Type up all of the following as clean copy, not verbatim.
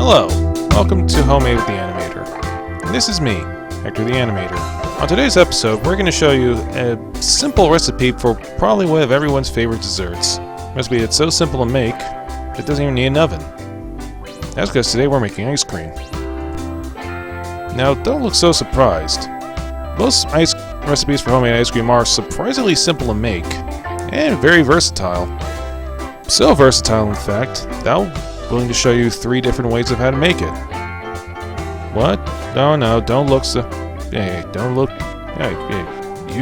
Hello, welcome to Homemade with the Animator. And this is me, Hector the Animator. On today's episode, we're going to show you a simple recipe for probably one of everyone's favorite desserts. A recipe that's so simple to make, it doesn't even need an oven. That's because today we're making ice cream. Now, don't look so surprised. Most ice recipes for homemade ice cream are surprisingly simple to make, and very versatile. So versatile, in fact, that I'm willing to show you 3 different ways of how to make it. What? No, don't look so... Hey, don't look... Hey,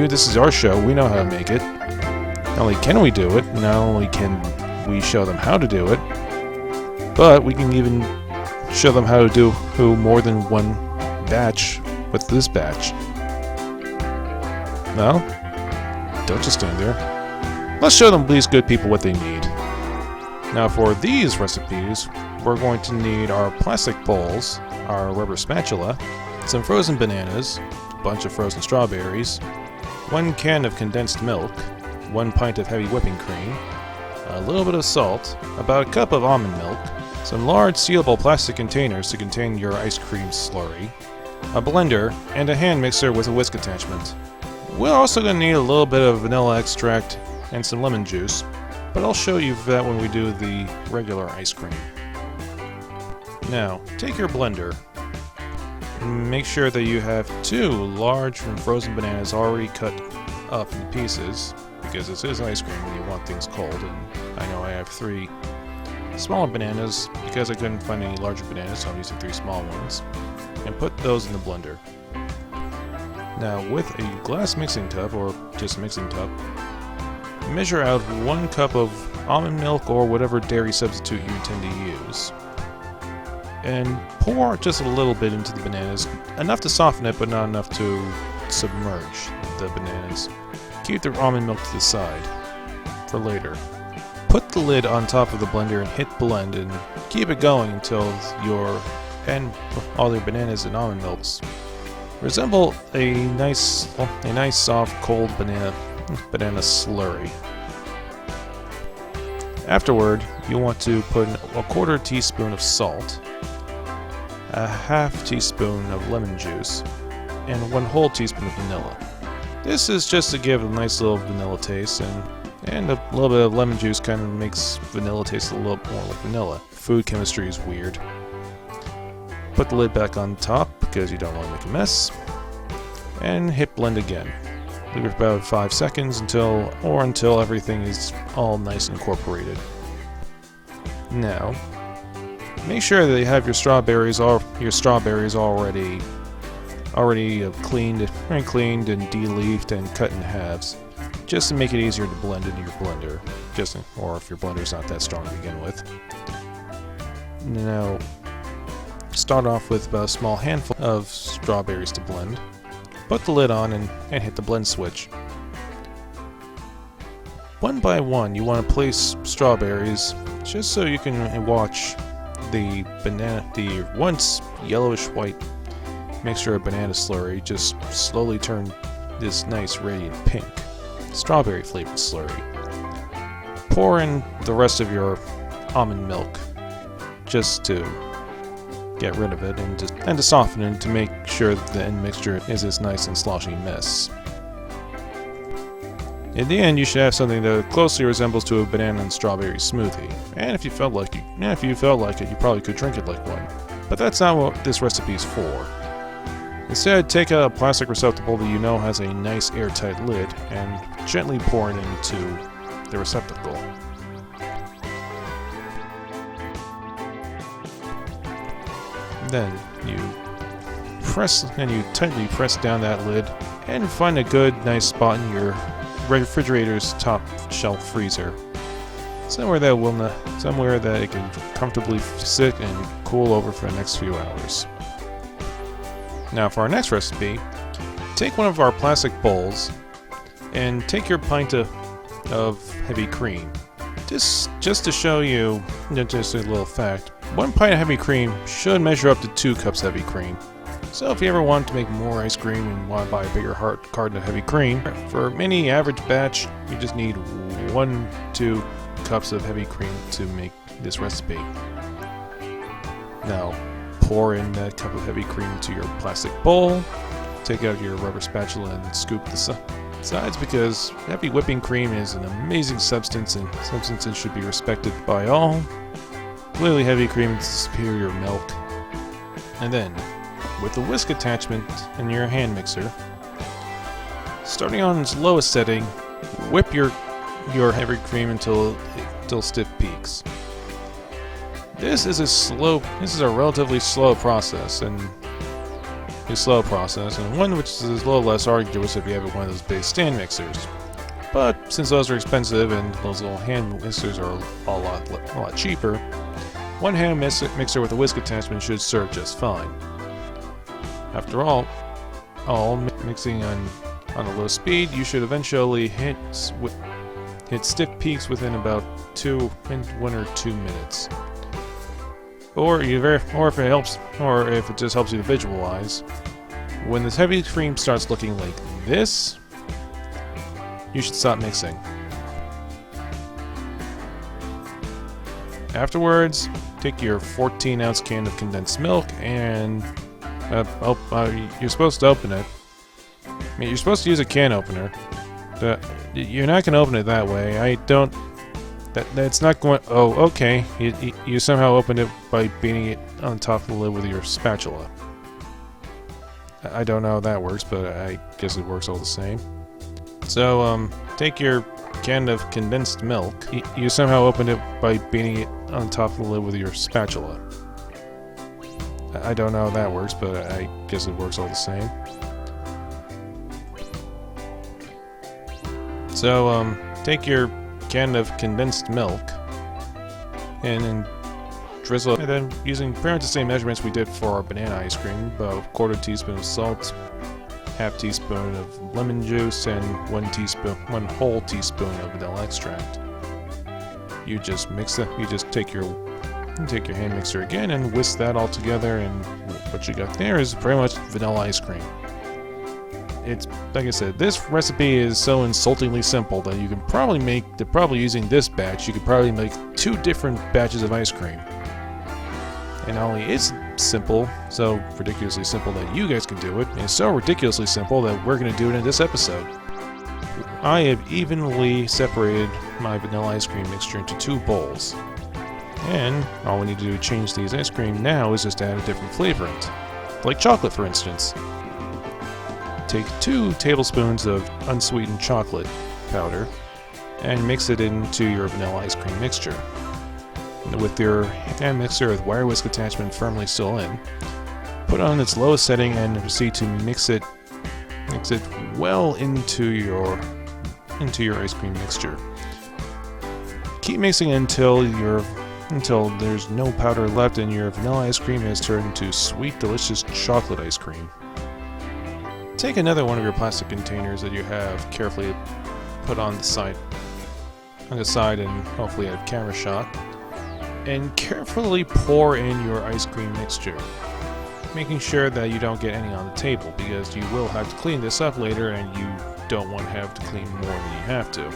this is our show, we know how to make it. Not only can we do it, not only can we show them how to do it, but we can even show them how to do more than one batch with this batch. No? Don't just stand there. Let's show them these good people what they need. Now for these recipes, we're going to need our plastic bowls, our rubber spatula, some frozen bananas, a bunch of frozen strawberries, 1 can of condensed milk, 1 pint of heavy whipping cream, a little bit of salt, about a cup of almond milk, some large sealable plastic containers to contain your ice cream slurry, a blender, and a hand mixer with a whisk attachment. We're also going to need a little bit of vanilla extract and some lemon juice, but I'll show you that when we do the regular ice cream. Now, take your blender. Make sure that you have 2 large frozen bananas already cut up in pieces, because this is ice cream and you want things cold, and I know I have 3 smaller bananas because I couldn't find any larger bananas, so I'm using 3 small ones, and put those in the blender. Now, with a glass mixing tub, or just mixing tub, measure out 1 cup of almond milk or whatever dairy substitute you intend to use. And pour just a little bit into the bananas, enough to soften it but not enough to submerge the bananas. Keep the almond milk to the side for later. Put the lid on top of the blender and hit blend and keep it going until all your bananas and almond milks resemble a nice soft cold banana slurry. Afterward, you'll want to put a 1/4 teaspoon of salt, a 1/2 teaspoon of lemon juice, and 1 whole teaspoon of vanilla. This is just to give a nice little vanilla taste, and a little bit of lemon juice kind of makes vanilla taste a little more like vanilla. Food chemistry is weird. Put the lid back on top because you don't want to make a mess, and hit blend again. Leave it about 5 seconds until everything is all nice and incorporated. Now, make sure that you have your strawberries already cleaned and de-leafed and cut in halves, just to make it easier to blend into your blender, or if your blender's not that strong to begin with. Now, start off with about a small handful of strawberries to blend. Put the lid on and hit the blend switch. One by one, you want to place strawberries just so you can watch the once yellowish white mixture of banana slurry just slowly turn this nice radiant pink strawberry flavored slurry. Pour in the rest of your almond milk just to get rid of it and to soften it to make sure that the end mixture is this nice and sloshy mess. In the end, you should have something that closely resembles to a banana and strawberry smoothie. And if you felt like it, you probably could drink it like one. But that's not what this recipe is for. Instead, take a plastic receptacle that you know has a nice airtight lid and gently pour it into the receptacle. Then you tightly press down that lid and find a good, nice spot in your refrigerator's top shelf freezer, somewhere that it can comfortably sit and cool over for the next few hours. Now for our next recipe, take one of our plastic bowls and take your pint of heavy cream. Just to show you, just a little fact, 1 pint of heavy cream should measure up to 2 cups heavy cream. So if you ever want to make more ice cream and want to buy a bigger carton of heavy cream, for any average batch, you just need 1-2 cups of heavy cream to make this recipe. Now pour in that cup of heavy cream into your plastic bowl. Take out your rubber spatula and scoop the sides, because heavy whipping cream is an amazing substance, and substances should be respected by all. Clearly heavy cream is superior milk. And then, with the whisk attachment in your hand mixer, starting on its lowest setting, whip your heavy cream until stiff peaks. This is a relatively slow process, and one which is a little less arduous if you have one of those big stand mixers. But since those are expensive and those little hand mixers are a lot cheaper, one hand mixer with a whisk attachment should serve just fine. After all mixing on a low speed, you should eventually hit stiff peaks within about 1 or 2 minutes. Or if it just helps you to visualize, when this heavy cream starts looking like this, you should stop mixing. Afterwards, take your 14-ounce can of condensed milk and you're supposed to open it. I mean, you're supposed to use a can opener. You're not going to open it that way. That's not going... Oh, okay. You somehow opened it by beating it on top of the lid with your spatula. I don't know how that works, but I guess it works all the same. So, take your can of condensed milk. You somehow opened it by beating it on top of the lid with your spatula. I don't know how that works, but I guess it works all the same. So, take your can of condensed milk and then drizzle it, and then using pretty much the same measurements we did for our banana ice cream, about a 1/4 teaspoon of salt, 1/2 teaspoon of lemon juice, and 1 whole teaspoon of vanilla extract. You just mix it. You just take your hand mixer again and whisk that all together, and what you got there is pretty much vanilla ice cream. It's, like I said, this recipe is so insultingly simple that you can probably using this batch, you could probably make 2 different batches of ice cream. And not only is it simple, so ridiculously simple that you guys can do it, it's so ridiculously simple that we're going to do it in this episode. I have evenly separated my vanilla ice cream mixture into 2 bowls. And all we need to do to change these ice cream now is just add a different flavorant. Like chocolate, for instance. Take 2 tablespoons of unsweetened chocolate powder and mix it into your vanilla ice cream mixture. And with your hand mixer with wire whisk attachment firmly still in, put it on its lowest setting and proceed to mix it well into your ice cream mixture. Keep mixing until there's no powder left and your vanilla ice cream has turned into sweet, delicious chocolate ice cream. Take another one of your plastic containers that you have carefully put on the side and hopefully a camera shot, and carefully pour in your ice cream mixture, making sure that you don't get any on the table, because you will have to clean this up later and you don't want to have to clean more than you have to.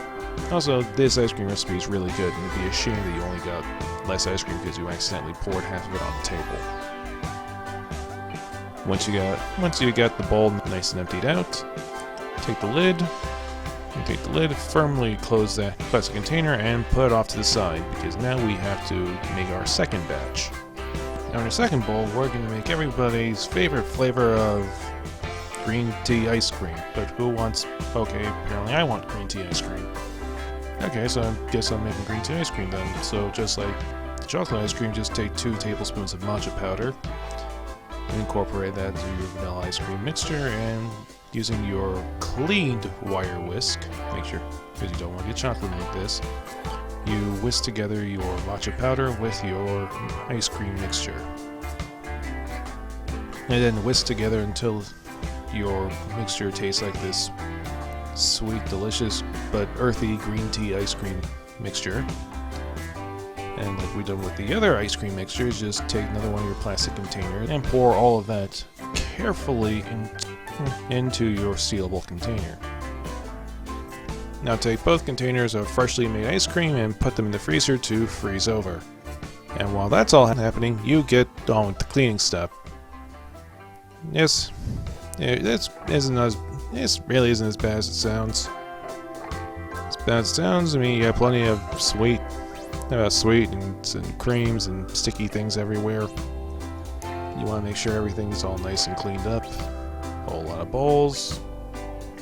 Also, this ice cream recipe is really good, and it'd be a shame that you only got less ice cream because you accidentally poured half of it on the table. Once you got the bowl nice and emptied out, take the lid, firmly close that plastic container and put it off to the side, because now we have to make our second batch. Now in our second bowl, we're going to make everybody's favorite flavor of green tea ice cream. But who wants... Okay, apparently I want green tea ice cream. Okay, so I guess I'm making green tea ice cream then. So just like the chocolate ice cream, just take 2 tablespoons of matcha powder, incorporate that into your vanilla ice cream mixture, and using your cleaned wire whisk, make sure, because you don't want to get chocolate like this, you whisk together your matcha powder with your ice cream mixture. And then whisk together until your mixture tastes like this sweet, delicious, but earthy green tea ice cream mixture. And like we've done with the other ice cream mixtures, just take another one of your plastic containers and pour all of that carefully into your sealable container. Now take both containers of freshly made ice cream and put them in the freezer to freeze over. And while that's all happening, you get on with the cleaning step. Yes, this really isn't as bad as it sounds. As bad as it sounds, I mean, you got plenty of sweet and creams and sticky things everywhere. You want to make sure everything's all nice and cleaned up. A whole lot of bowls.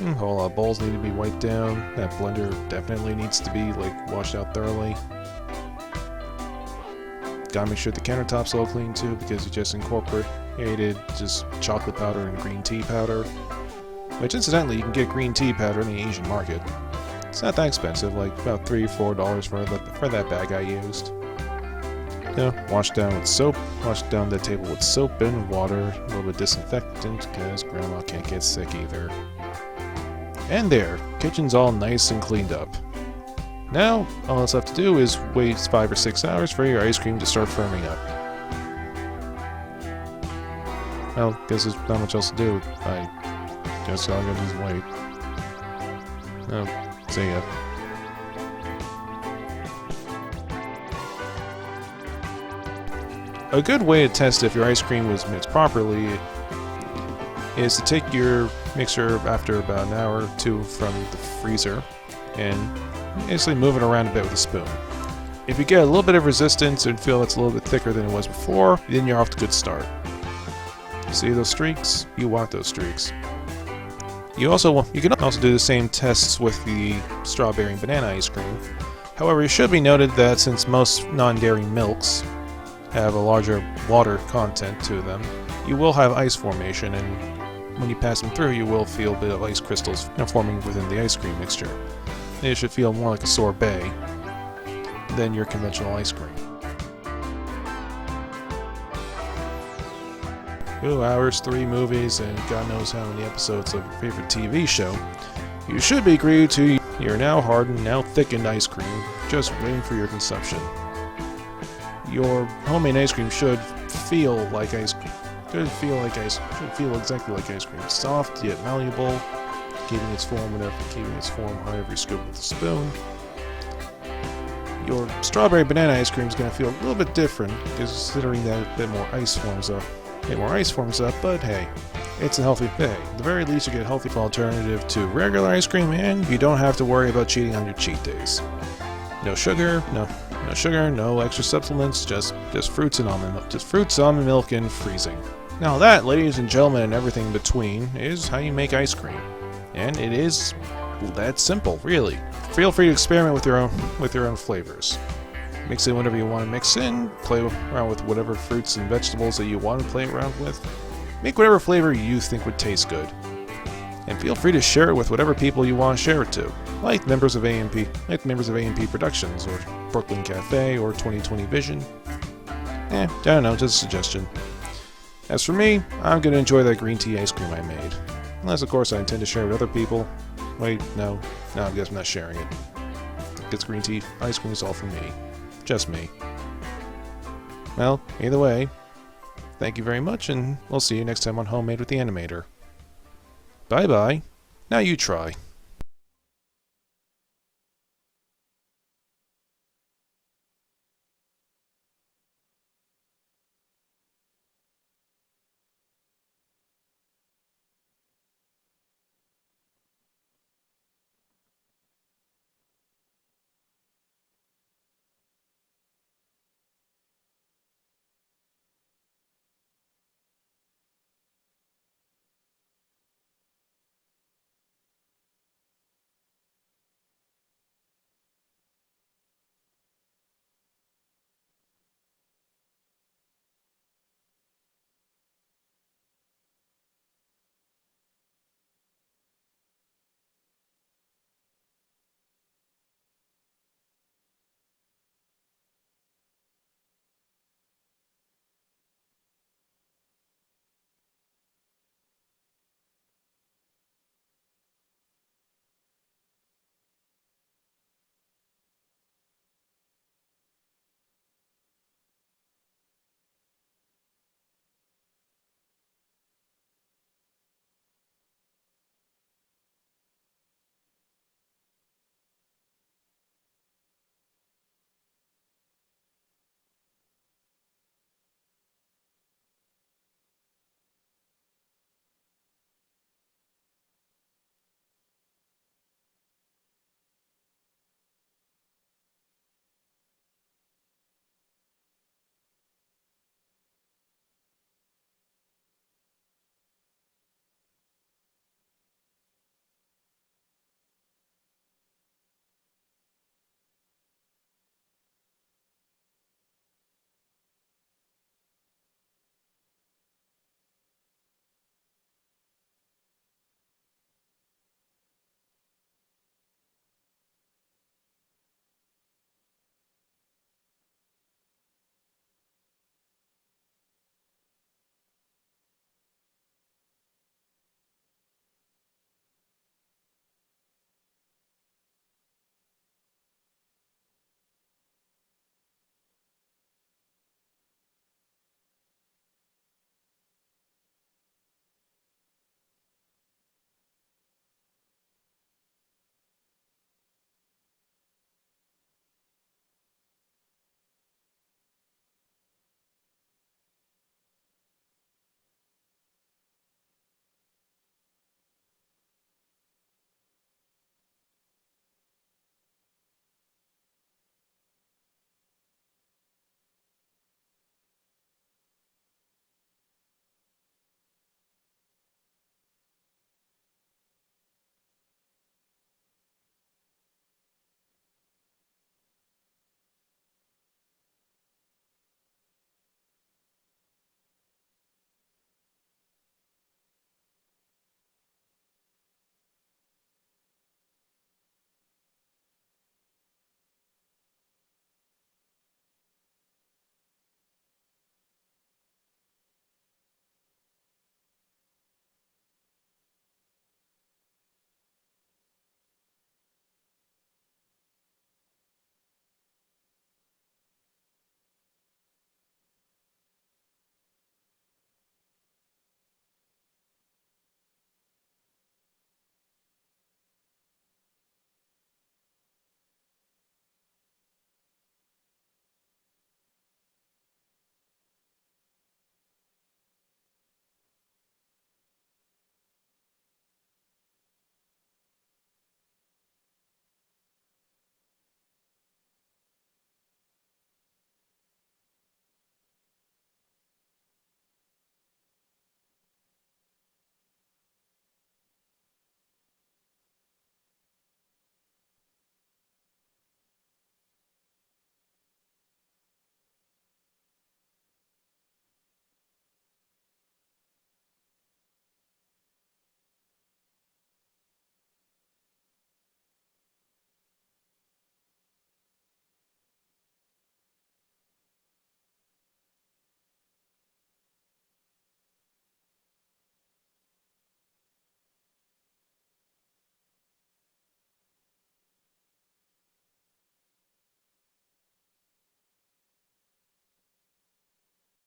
A whole lot of bowls need to be wiped down. That blender definitely needs to be washed out thoroughly. Gotta make sure the countertop's all clean too, because you just incorporated just chocolate powder and green tea powder. Which incidentally, you can get green tea powder in the Asian market. It's not that expensive, like about $3 or $4 for that bag I used. Wash down with soap. Wash down the table with soap and water, a little bit of disinfectant, because Grandma can't get sick either. And there, kitchen's all nice and cleaned up. Now, all that's left to do is wait 5 or 6 hours for your ice cream to start firming up. Well, guess there's not much else to do. I guess all I gotta do is wait. Oh, see ya. A good way to test if your ice cream was mixed properly is to take your mixer after about an hour or two from the freezer and basically move it around a bit with a spoon. If you get a little bit of resistance and feel it's a little bit thicker than it was before, then you're off to a good start. See those streaks? You want those streaks. You can also do the same tests with the strawberry and banana ice cream. However, it should be noted that since most non-dairy milks have a larger water content to them, you will have ice formation, and when you pass them through, you will feel a bit of ice crystals forming within the ice cream mixture. It should feel more like a sorbet than your conventional ice cream. 2 hours, 3 movies, and God knows how many episodes of your favorite TV show, you should be agreed to your now hardened, now thickened ice cream, just waiting for your consumption. Your homemade ice cream should feel like ice cream. Should feel exactly like ice cream. Soft yet malleable, keeping its form however you scoop it with a spoon. Your strawberry banana ice cream is going to feel a little bit different, considering that a bit more ice forms up. But hey, it's a healthy thing. At the very least, you get a healthy alternative to regular ice cream, and you don't have to worry about cheating on your cheat days. No sugar, no extra supplements, just fruits and almond milk. Just fruits, almond milk, and freezing. Now that, ladies and gentlemen, and everything in between, is how you make ice cream. And it is that simple, really. Feel free to experiment with your own flavors. Mix in whatever you want to mix in, play around with whatever fruits and vegetables that you want to play around with. Make whatever flavor you think would taste good. And feel free to share it with whatever people you want to share it to, like members of AMP Productions, or Brooklyn Cafe, or 2020 Vision. I don't know, just a suggestion. As for me, I'm going to enjoy that green tea ice cream I made. Unless, of course, I intend to share it with other people. Wait, no, I guess I'm not sharing it. Because green tea ice cream is all for me. Just me. Well, either way, thank you very much, and we'll see you next time on Homemade with the Animator. Bye-bye. Now you try.